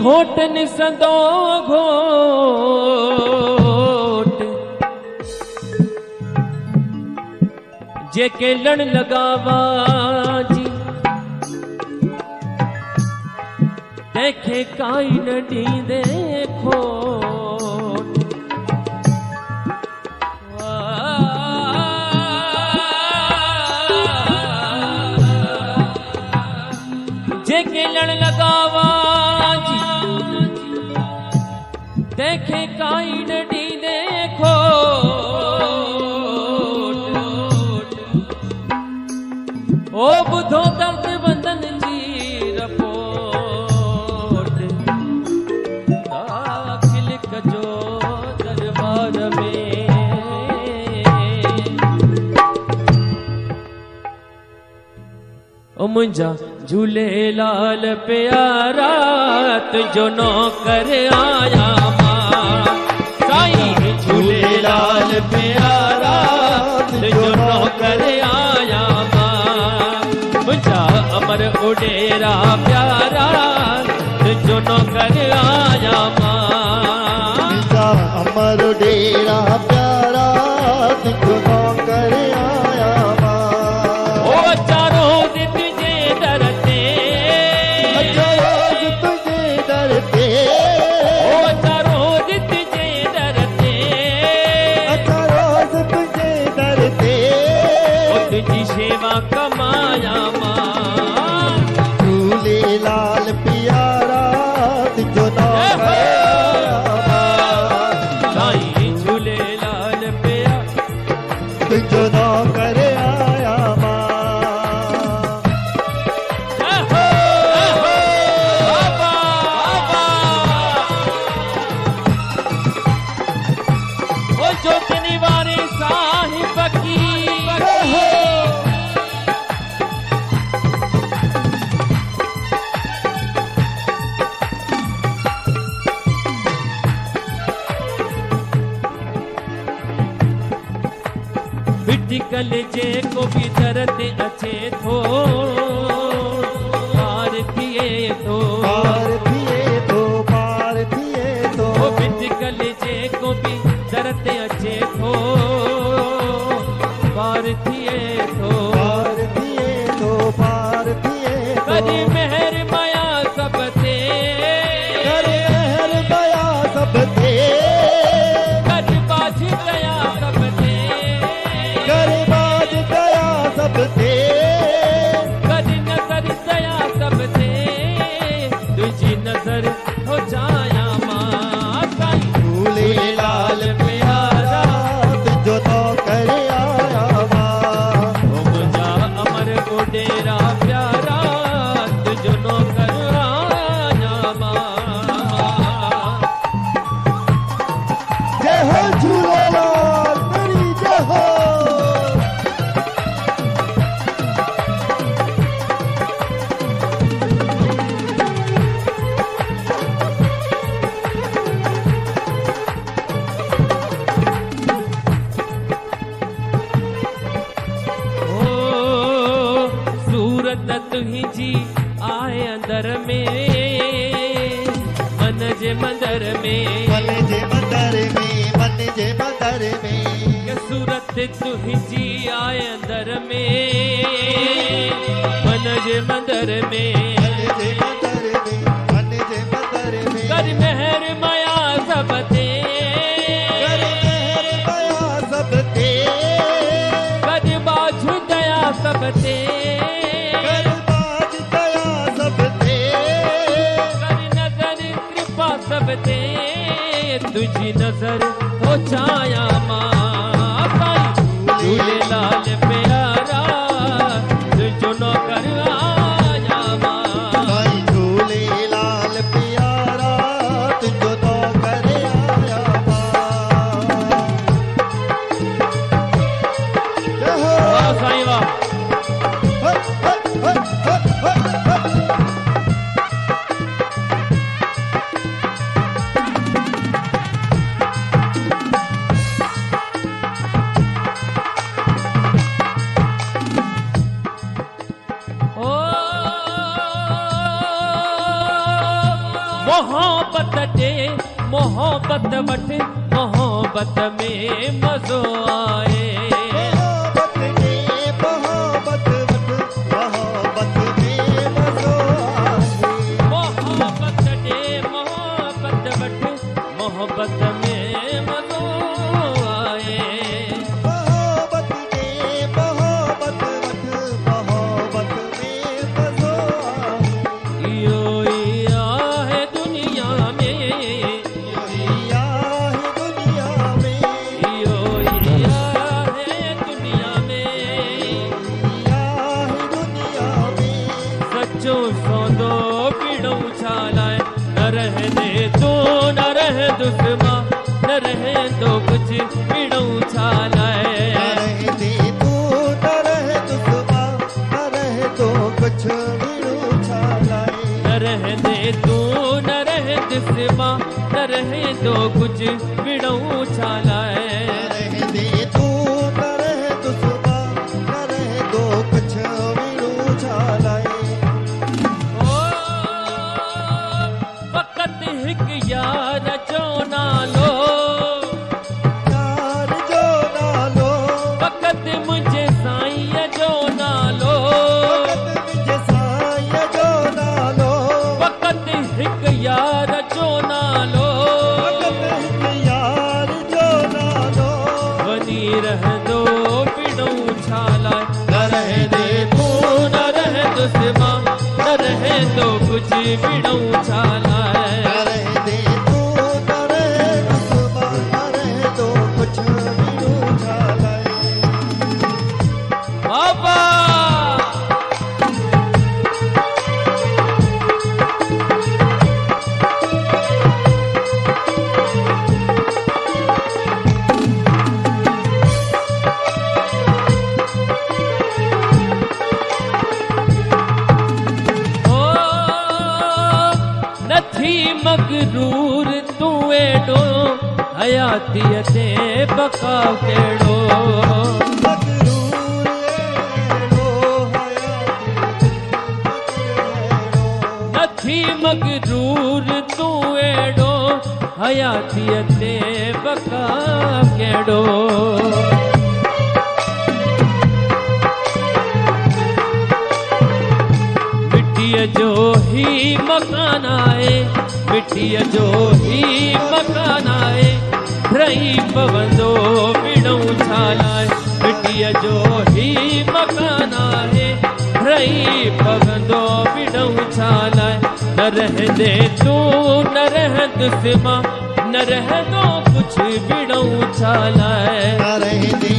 घोटन संदो घोट जेके लड़ लगावा जी देखे काई नडी देखो जेके लड़ लगावा जी देखे काई नडी देखो ओ बुधो दर्द बंदन जी रपोट दाखिल कजो दरबार में ओ मुंजा झूलेलाल प्यारा तुझो नौकर आया मां साईं झूलेलाल प्यारा तुझो नौकर आया अमर उडेरा प्यारा तुझो नौकर आया मां अमर उडेरा प्यारा तुझो नौकर आया मां ओ चारों दिन तुझे डरते रोज तुझे डरते ओ चारों दिन तुझे डरते रोज तुझे डरते ओ तुझी सेवा कमाया लाल प्यारा तुझो नौकर साईं झूले लाल प्यारा तुझो नौकर आया ओ जोतनी वारे साहिब की कल जे को भी दर्द अच्छे थो पार थिए तो बिच कल जे को भी दर्द अच्छे थो पार थिए तो करी मेहर माया सब ते करे मेहर माया सब ते करी बाज गया सब ते सबते कदी नजर दया सबते तुझी नजर हो जाया मां साईं झूलेलाल प्यारा तुझो नौकर आया मां ओ मुंजा अमर उडेरा प्यारा तुझो नौकर आया मां जय हो झूलेलाल तेरी जय हो तुझी आए अंदर में मन जे मंदर में सूरत तुझी आए अंदर में मन जे मंदर में कर मेहर माया सब ते कर बाजू दया सब ते सबते तुझी नजर हो छाया मां साईं झूलेलाल प्यारा तुझो नौकर आया मां झूलेलाल प्यारा तुझो नौकर आया वाह साईं वाह मोहब्बत वठ मोहब्बत में मज़ो आए मोहब्बत में मोहब्बत वठ मोहब्बत में मज़ो आए मोहब्बत दे मोहब्बत वठ मोहब्बत में मज़ो आए मोहब्बत दे मोहब्बत वठ मोहब्बत में मज़ो आए इयो ई आहे दुनिया में या है दुनिया में इयो ई आहे दुनिया में या है दुनिया में सच्चो सौदो पीड़ो छालाए न रहे दे तू न रहे दुश्मा न रहे तो कुछ पीड़ो छालाए न रहे दे तू न रहे दुश्मा न रहे तो कुछ मिलू छालाए न रहे दे तू न रहे दुश्मा न रहे तो कुछ पीड़ो छालाए न रहे दे तू न रहे दुश्मा न रहे तो कुछ मिलू छालाए ओ वक़्त हिक यार जो नालो यार जो नालो वक़्त मुझे साईं जो नालो वक़्त मुझे साईं जो नालो वक़्त हिक यार जो नालो वक़्त हिक यार जो नालो वनी रहंदो पीड़ो छाला न रहे दे तू न रहे दुश्मा न रहे तो कुछ पीड़ो छाला न रहे दे तू न रहे दुश्मा न रहे तो कुछ मिलू छालाए बाबा ओ नथी मगरूर तू एडो हयातीअ ते बकाव केड़ो मगरूर एड़ो हयाती नथी मगरूर तू एड़ो हयातीअ ते बकाव केड़ो मिट्टीअ जो ही मकान आहे मिट्टीअ जो ही मकान आहे रही पवंदो पीड़ो छालाए मिट्टीअ जो ही मकान आहे रही पवंदो पीड़ो छालाए न रहंदे तू न रहंद सिमा न रहंदो कुछ पीड़ो छालाए न रहे दे